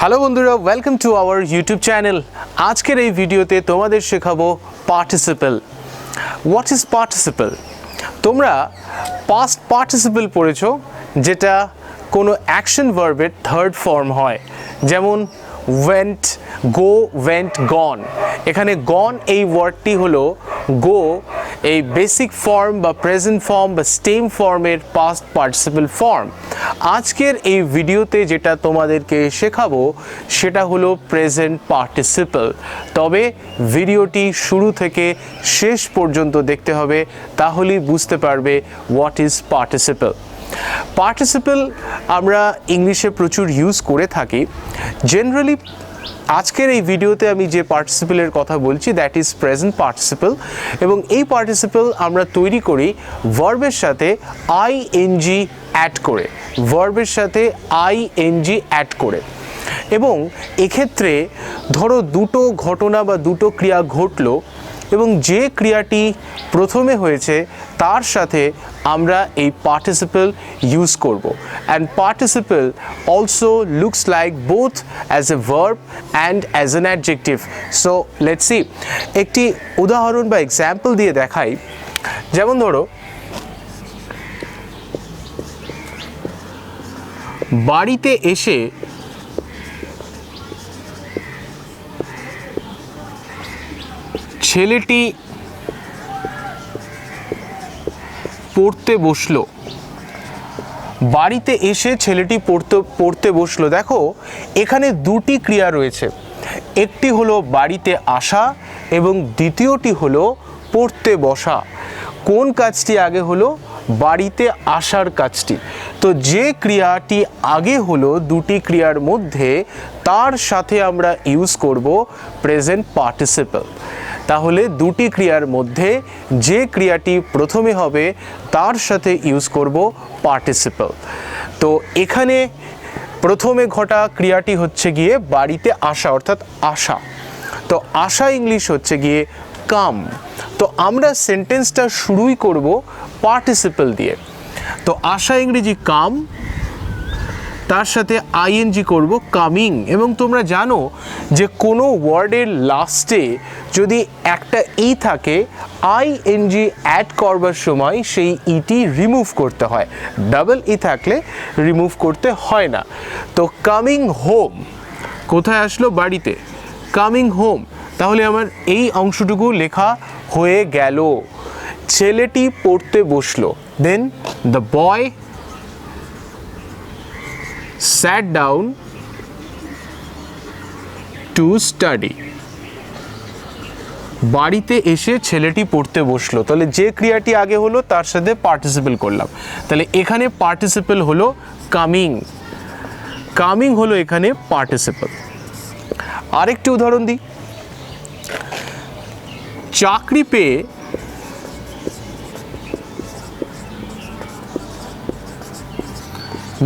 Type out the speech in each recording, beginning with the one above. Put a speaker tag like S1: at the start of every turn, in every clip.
S1: Hello বন্ধুরা, welcome to our YouTube channel. আজকের এই ভিডিওতে তোমাদের শেখাবো পার্টিসিপল। What is participle? তোমরা পাস্ট পার্টিসিপল পড়েছো, যেটা কোনো অ্যাকশন ভার্বের থার্ড ফর্ম হয়, যেমন ওয়েন্ট, গো, ওয়েন্ট, গন। এখানে গন এই ওয়ার্ডটি হলো গো, এই বেসিক ফর্ম বা প্রেজেন্ট ফর্ম বা স্টেম ফর্মের পাস্ট পার্টিসিপল ফর্ম। আজকের এই ভিডিওতে যেটা তোমাদেরকে শেখাবো সেটা হলো প্রেজেন্ট পার্টিসিপল। তবে ভিডিওটি শুরু থেকে শেষ পর্যন্ত দেখতে হবে, তাহলেই বুঝতে পারবে হোয়াট ইজ পার্টিসিপল। পার্টিসিপল আমরা ইংলিশে প্রচুর ইউজ করে থাকি। জেনারেলি আজকের এই ভিডিওতে আমি যে পার্টিসিপলের কথা বলছি দ্যাট ইজ প্রেজেন্ট পার্টিসিপল, এবং এই পার্টিসিপল আমরা তৈরি করি ভার্বের সাথে আইএনজি অ্যাড করে, ভার্বের সাথে আইএনজি অ্যাড করে। এবং এক্ষেত্রে ধরো দুটো ঘটনা বা দুটো ক্রিয়া ঘটলো, এবং যে ক্রিয়াটি প্রথমে হয়েছে তার সাথে আমরা এই পার্টিসিপল ইউজ করব। And participle also looks like both as a verb and as an adjective. So let's see, একটি উদাহরণ বা এক্সাম্পল দিয়ে দেখাই। যেমন ধরো, বাড়িতে এসে ছেলেটি পড়তে বসলো। বাড়িতে এসে ছেলেটি পড়তে বসলো। দেখো, এখানে দুটি ক্রিয়া রয়েছে, একটি হলো বাড়িতে আসা এবং দ্বিতীয়টি হলো পড়তে বসা। কোন কাজটি আগে হলো? বাড়িতে আসার কাজটি। তো যে ক্রিয়াটি আগে হলো দুটি ক্রিয়ার মধ্যে, তার সাথে আমরা ইউজ করব প্রেজেন্ট পার্টিসিপল। তাহলে দুটি ক্রিয়ার মধ্যে যে ক্রিয়াটি প্রথমে হবে তার সাথে ইউজ করব পার্টিসিপল। তো এখানে প্রথমে ঘটা ক্রিয়াটি হচ্ছে গিয়ে বাড়িতে আসা, অর্থাৎ আসা। তো আসা ইংলিশ হচ্ছে গিয়ে কাম। তো আমরা সেন্টেন্সটা শুরুই করব পার্টিসিপল দিয়ে। তো আসা ইংরেজি কাম, তার সাথে আইএনজি করব কামিং। এবং তোমরা জানো যে কোনো ওয়ার্ডের লাস্টে যদি একটা ই থাকে, আইএনজি অ্যাড করবার সময় সেই ইটি রিমুভ করতে হয়, ডাবল ই থাকলে রিমুভ করতে হয় না। তো কামিং হোম কোথায় আসলো? বাড়িতে। কামিং হোম, তাহলে আমার এই অংশটুকু লেখা হয়ে গেল। ছেলেটি পড়তে বসলো, then the boy sat down to study. বাড়িতে এসে ছেলেটি পড়তে বসলো। তাহলে যে ক্রিয়াটি আগে হলো তার সাথে পার্টিসিপল করলাম। তাহলে এখানে পার্টিসিপল হলো কামিং। কামিং হলো এখানে পার্টিসিপল। আরেকটি উদাহরণ দিই। চাকরি পেয়ে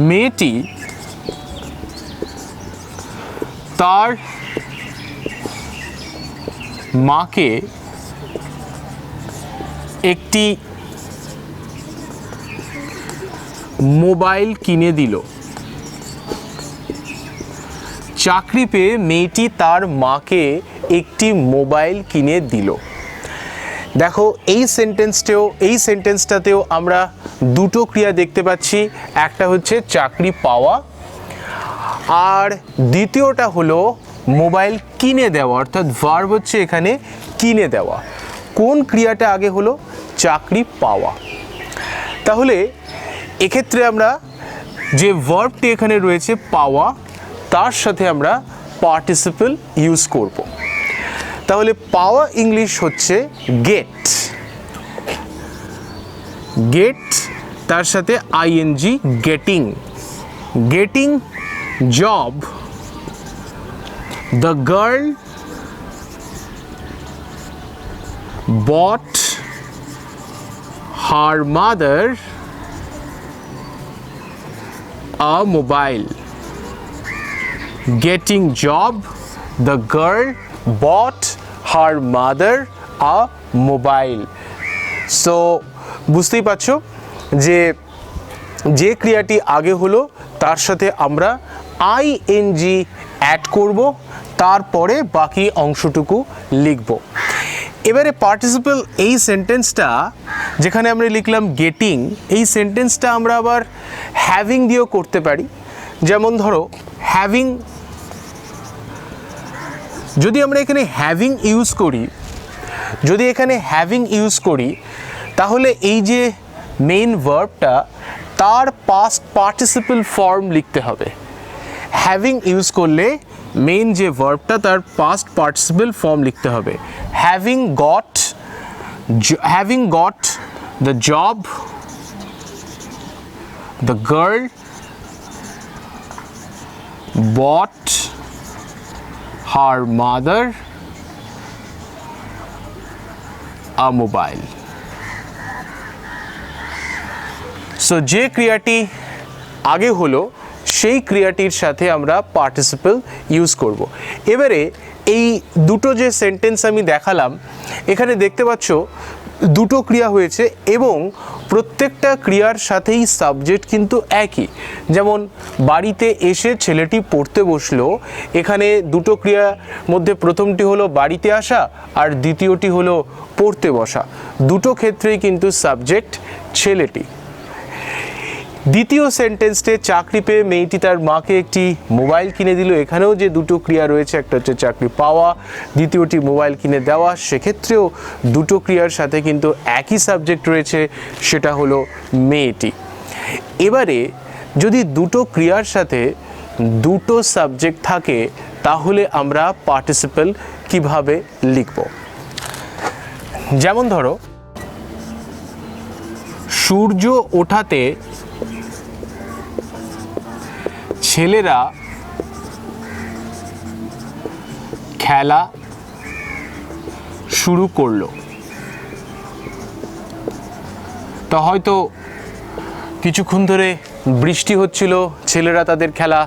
S1: মেয়েটি তার মাকে একটি মোবাইল কিনে দিল। চাকরি পেয়ে মেয়েটি তার মাকে একটি মোবাইল কিনে দিল। দেখো, এই সেন্টেন্সটাতেও আমরা দুটো ক্রিয়া দেখতে পাচ্ছি। একটা হচ্ছে চাকরি পাওয়া, আর দ্বিতীয়টা হলো মোবাইল কিনে দেওয়া, অর্থাৎ ভার্ব হচ্ছে এখানে কিনে দেওয়া। কোন ক্রিয়াটা আগে হলো? চাকরি পাওয়া। তাহলে এক্ষেত্রে আমরা যে ভার্বটি এখানে রয়েছে পাওয়া, তার সাথে আমরা পার্টিসিপল ইউজ করব। তাহলে পাওয়া ইংলিশ হচ্ছে গেট। গেট, তার সাথে ING getting. Getting job, the girl bought her mother a mobile. Getting job, the girl bought her mother a mobile. So বুঝতেই পারছো যে যে ক্রিয়াটি আগে হলো তার সাথে আমরা আইএনজি অ্যাড করব, তারপরে বাকি অংশটুকু লিখব। এবারে পার্টিসিপল এই সেন্টেন্সটা যেখানে আমরা লিখলাম গেটিং, এই সেন্টেন্সটা আমরা আবার হ্যাভিং দিয়েও করতে পারি। যেমন ধরো হ্যাভিং, যদি আমরা এখানে হ্যাভিং ইউজ করি তাহলে এই যে মেইন ভার্বটা তার পাস্ট পার্টিসিপল ফর্ম লিখতে হবে। হ্যাভিং ইউজ করলে মেইন যে ভার্বটা তার পাস্ট পার্টিসিপল ফর্ম লিখতে হবে। Having got the job, the girl bought her mother a mobile. So যে ক্রিয়াটি আগে হলো সেই ক্রিয়াটির সাথে আমরা পার্টিসিপল ইউজ করব। এবারে এই দুটো যে সেন্টেন্স আমি দেখালাম, এখানে দেখতে পাচ্ছ দুটো ক্রিয়া হয়েছে এবং প্রত্যেকটা ক্রিয়ার সাথেই সাবজেক্ট কিন্তু একই। যেমন বাড়িতে এসে ছেলেটি পড়তে বসলো, এখানে দুটো ক্রিয়ার মধ্যে প্রথমটি হলো বাড়িতে আসা আর দ্বিতীয়টি হলো পড়তে বসা। দুটো ক্ষেত্রেই কিন্তু সাবজেক্ট ছেলেটি। দ্বিতীয় সেন্টেন্সে চাকরি পেয়ে মেয়েটি তার মাকে একটি মোবাইল কিনে দিল, এখানেও যে দুটো ক্রিয়া রয়েছে, একটা হচ্ছে চাকরি পাওয়া, দ্বিতীয়টি মোবাইল কিনে দেওয়া, সেক্ষেত্রেও দুটো ক্রিয়ার সাথে কিন্তু একই সাবজেক্ট রয়েছে, সেটা হলো মেয়েটি। এবারে যদি দুটো ক্রিয়ার সাথে দুটো সাবজেক্ট থাকে তাহলে আমরা পার্টিসিপল কিভাবে লিখব? যেমন ধরো সূর্য ওঠাতে ছেলেরা খেলা শুরু করলো। তো হয়তো কিছুক্ষণ ধরে বৃষ্টি হচ্ছিল, ছেলেরা তাদের খেলা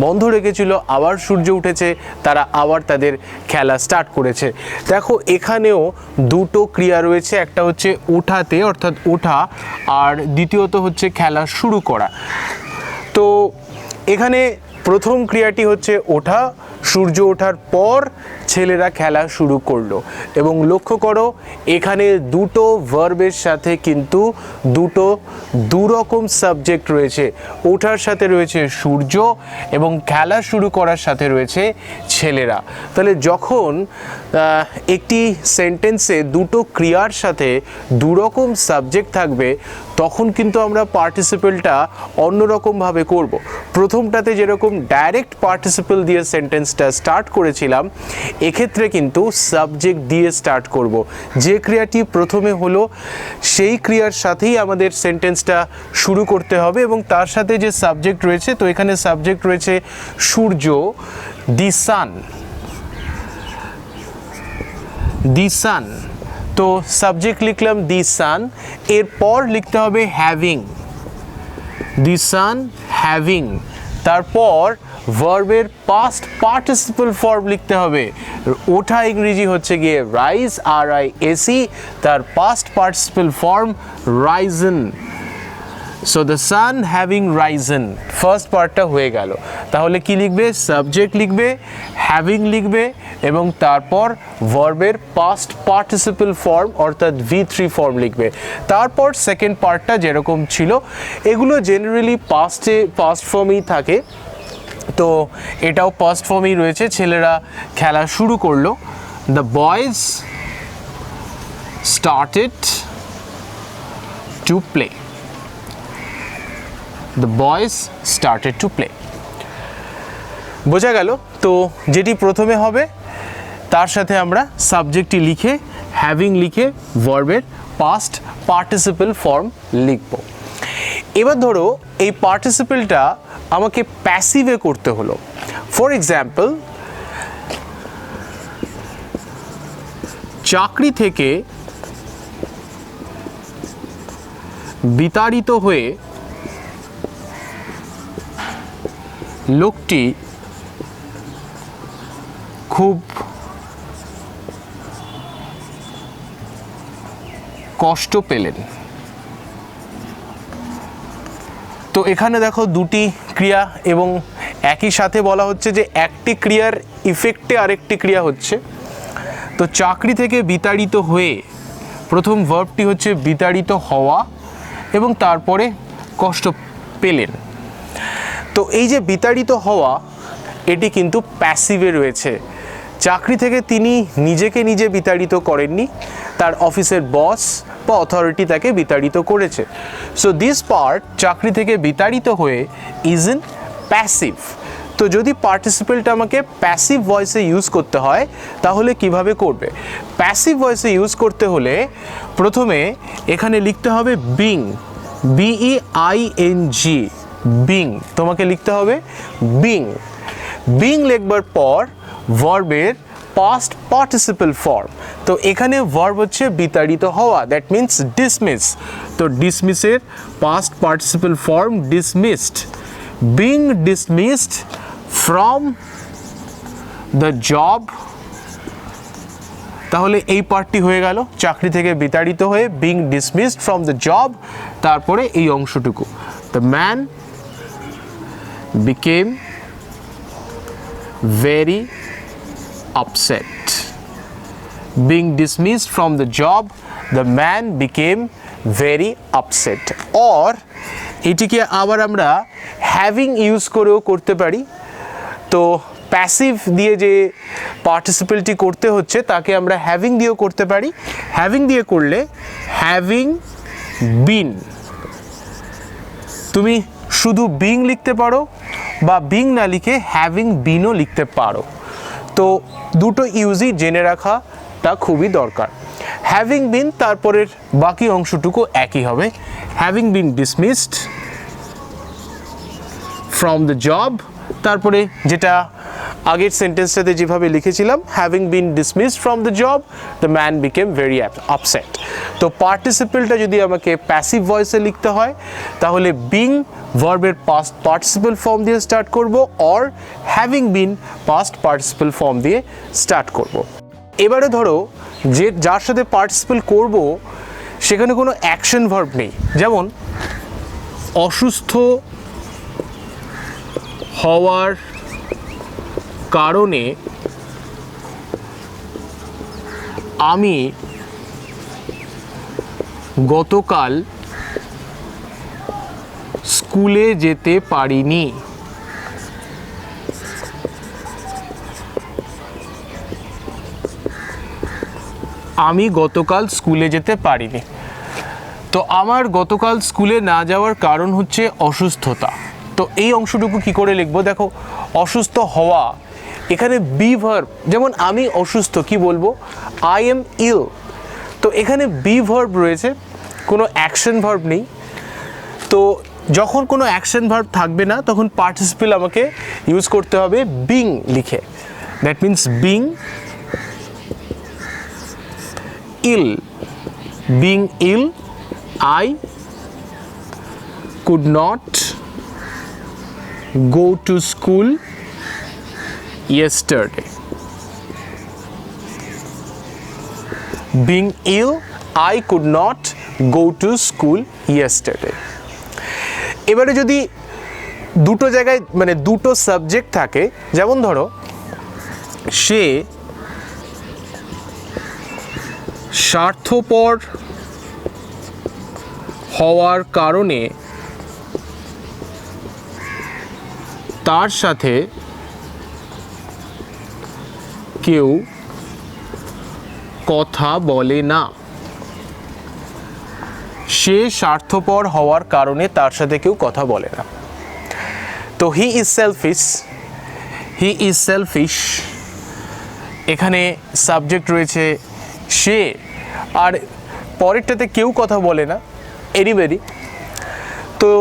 S1: বন্ধ রেখেছিল, আবার সূর্য উঠেছে, তারা আবার তাদের খেলা স্টার্ট করেছে। দেখো এখানেও দুটো ক্রিয়া রয়েছে, একটা হচ্ছে ওঠাতে অর্থাৎ ওঠা, আর দ্বিতীয়ত হচ্ছে খেলা শুরু করা। তো এখানে প্রথম ক্রিয়াটি হচ্ছে ওঠা, সূর্য ওঠার পর ছেলেরা খেলা শুরু করলো। এবং লক্ষ্য করো এখানে দুটো ভার্বের সাথে কিন্তু দুরকম সাবজেক্ট রয়েছে। ওঠার সাথে রয়েছে সূর্য এবং খেলা শুরু করার সাথে রয়েছে ছেলেরা। তাহলে যখন একটি সেন্টেন্সে দুটো ক্রিয়ার সাথে দুরকম সাবজেক্ট থাকবে তখন কিন্তু আমরা পার্টিসিপলটা অন্যরকমভাবে করব। প্রথমটাতে যেরকম ডাইরেক্ট পার্টিসিপল দিয়ে সেন্টেন্সটা স্টার্ট করেছিলাম, এক্ষেত্রে কিন্তু সাবজেক্ট দিয়ে স্টার্ট করব। যে ক্রিয়াটি প্রথমে হলো সেই ক্রিয়ার সাথেই আমাদের সেন্টেন্সটা শুরু করতে হবে এবং তার সাথে যে সাবজেক্ট রয়েছে, তো এখানে সাবজেক্ট রয়েছে সূর্য, দি সান। তো সাবজেক্ট লিখলাম দি সান, এরপর লিখতে হবে হ্যাভিং, দি সান হ্যাভিং, তারপর ভার্বের পাস্ট পার্টিসিপল ফর্ম লিখতে হবে। ওঠা ইংরেজি হচ্ছে গিয়ে রাইজ, RISE, তার past participle form Ryzen. So the sun having Ryzen, first পার্টটা হয়ে গেল। তাহলে কি লিখবে? সাবজেক্ট লিখবে, হ্যাভিং লিখবে এবং তারপর ভার্বের পাস্ট পার্টিসিপল ফর্ম অর্থাৎ V3 ফর্ম লিখবে। তারপর সেকেন্ড পার্টটা যেরকম ছিল, এগুলো জেনারেলি পাস্ট ফর্মেই থাকে, তো এটাও পাস্ট ফর্মেই রয়েছে। ছেলেরা খেলা শুরু করলো, the boys started to play, the boys started to play. বোঝা গেল? তো যেটি প্রথমে হবে তার সাথে আমরা সাবজেক্টটি লিখে, হ্যাভিং লিখে ভার্বের পাস্ট পার্টিসিপল ফর্ম লিখব। এবার ধরো এই পার্টিসিপলটা আমাকে প্যাসিভে করতে হলো। ফর এক্সাম্পল, চাকরি থেকে বিতাড়িত হয়ে লোকটি খুব কষ্ট পেলেন। তো এখানে দেখো দুটি ক্রিয়া এবং একই সাথে বলা হচ্ছে যে একটি ক্রিয়ার ইফেক্টে আরেকটি ক্রিয়া হচ্ছে। তো চাকরি থেকে বিতাড়িত হয়ে প্রথম ভার্বটি হচ্ছে বিতাড়িত হওয়া এবং তারপরে কষ্ট পেলেন। তো এই যে বিতাড়িত হওয়া এটি কিন্তু প্যাসিভে রয়েছে। চাকরি থেকে তিনি নিজেকে নিজে বিতাড়িত করেননি, তার অফিসের বস বা অথরিটি তাকে বিতাড়িত করেছে। সো দিস পার্ট চাকরি থেকে বিতাড়িত হয়ে ইজ ইন প্যাসিভ। তো যদি পার্টিসিপেলটা আমাকে প্যাসিভ ভয়েসে ইউজ করতে হয় তাহলে কিভাবে করবে? প্যাসিভ ভয়েসে ইউজ করতে হলে প্রথমে এখানে লিখতে হবে বিং, BEING, বিং। তোমাকে লিখতে হবে বিং। বিং লিখবার পর ভার্বের পাস্ট পার্টিসিপল ফর্ম। তো এখানে ভার্ব হচ্ছে বিতাড়িত হওয়া, দ্যাট মিন্স ডিসমিস। তো ডিসমিসের past participle form dismissed. Being dismissed from the job. তাহলে এই পার্টটি হয়ে গেল, চাকরি থেকে বিতাড়িত হয়ে being dismissed from the job. তারপরে এই অংশটুকু, the man became very upset. Being dismissed from the job, the man became very upset. Or এটিকে আবার আমরা হ্যাভিং ইউজ করেও করতে পারি। তো প্যাসিভ দিয়ে যে পার্টিসিপেলটি করতে হচ্ছে তাকে আমরা হ্যাভিং দিয়েও করতে পারি। হ্যাভিং দিয়ে করলে হ্যাভিং বিন, তুমি শুধু বিং লিখতে পারো বা বিং না লিখে হ্যাভিং বিনও লিখতে পারো। তো দুটো ইউজই জেনে রাখাটা খুবই দরকার। হ্যাভিং বিন তারপরের বাকি অংশটুকু একই হবে, having been dismissed from the job. তারপরে যেটা আগের সেন্টেন্সটাতে যেভাবে লিখেছিলাম, having been dismissed from the job, the man became very upset. তো পার্টিসিপেলটা যদি আমাকে প্যাসিভ ভয়েসে লিখতে হয় তাহলে বিং ভার্বের পাস্ট পার্টিসিপল ফর্ম দিয়ে স্টার্ট করব, or having been past participle form দিয়ে স্টার্ট করব। এবারে ধরো যে যার সাথে পার্টিসিপল করব সেখানে কোনো অ্যাকশন ভার্ব নেই, যেমন অসুস্থ হওয়ার কারণে আমি গতকাল স্কুলে যেতে পারিনি। আমি গতকাল স্কুলে যেতে পারিনি। তো আমার গতকাল স্কুলে না যাওয়ার কারণ হচ্ছে অসুস্থতা। তো এই অংশটুকু কি করে লিখবো? দেখো, অসুস্থ হওয়া, এখানে বি ভার্ব, যেমন আমি অসুস্থ কি বলবো? I am ill. তো এখানে বি ভার্ব রয়েছে, কোনো অ্যাকশন ভার্ব নেই। তো যখন কোনো অ্যাকশন ভার্ব থাকবে না তখন পার্টিসিপল আমাকে ইউজ করতে হবে বিং লিখে, that means being ill. Being ill, I could not go to school yesterday. Being ill, I could not go to school yesterday. এবারে যদি দুটো জায়গায় মানে দুটো সাবজেক্ট থাকে, যেমন ধরো সে স্বার্থপর হওয়ার কারণে তার সাথে কেউ কথা বলে না। সে স্বার্থপর হওয়ার কারণে তার সাথে কেউ কথা বলে না। তো হি ইজ সেলফিশ, এখানে সাবজেক্ট রয়েছে সে, আর পরেরটাতে কেউ কথা বলে না, এনিবডি। তো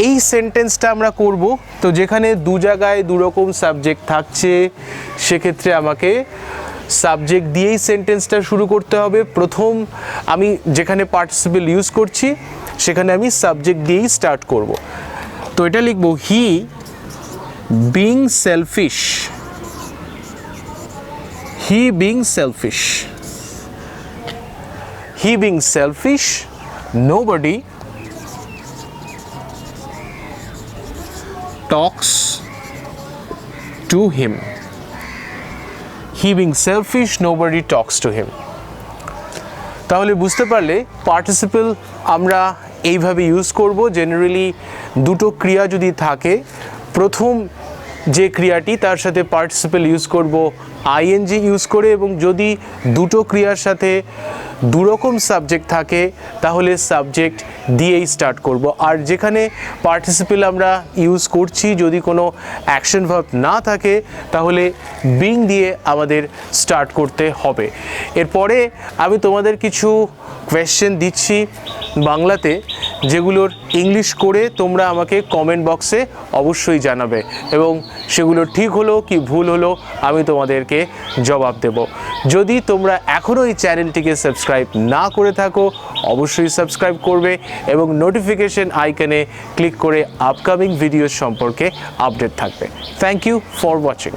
S1: এই সেন্টেন্সটা আমরা করব। তো যেখানে দু জায়গায় দুরকম সাবজেক্ট থাকছে সেক্ষেত্রে আমাকে সাবজেক্ট দিয়েই সেন্টেন্সটা শুরু করতে হবে। প্রথম আমি যেখানে পার্টিসিপল ইউজ করছি সেখানে আমি সাবজেক্ট দিয়েই স্টার্ট করব। তো এটা লিখব, he being selfish, he being selfish, he being selfish, nobody talks to him. He being selfish, nobody talks to him. তাহলে বুঝতে পারলে পার্টিসিপল আমরা এইভাবে ইউজ করব। জেনারেলি দুটো ক্রিয়া যদি থাকে, প্রথম যে ক্রিয়াটি তার সাথে পার্টিসিপল ইউজ করব আইএনজি ইউজ করে, এবং যদি দুটো ক্রিয়ার সাথে দুরকম সাবজেক্ট থাকে তাহলে সাবজেক্ট দিয়েই স্টার্ট করব। আর যেখানে পার্টিসিপল আমরা ইউজ করছি যদি কোনো অ্যাকশন ভার্ব না থাকে তাহলে বিং দিয়ে আমাদের স্টার্ট করতে হবে। এরপরে আমি তোমাদের কিছু কোয়েশ্চেন দিচ্ছি বাংলাতে, যেগুলোর ইংলিশ করে তোমরা আমাকে কমেন্ট বক্সে অবশ্যই জানাবে, এবং সেগুলো ঠিক হলো কি ভুল হলো আমি তোমাদেরকে জবাব দেব। যদি তোমরা এখনও এই চ্যানেলটিকে সাবস্ক্রাইব না করে থাকো অবশ্যই সাবস্ক্রাইব করবে এবং নোটিফিকেশন আইকনে ক্লিক করে আপকামিং ভিডিও সম্পর্কে আপডেট থাকবে। Thank you for watching.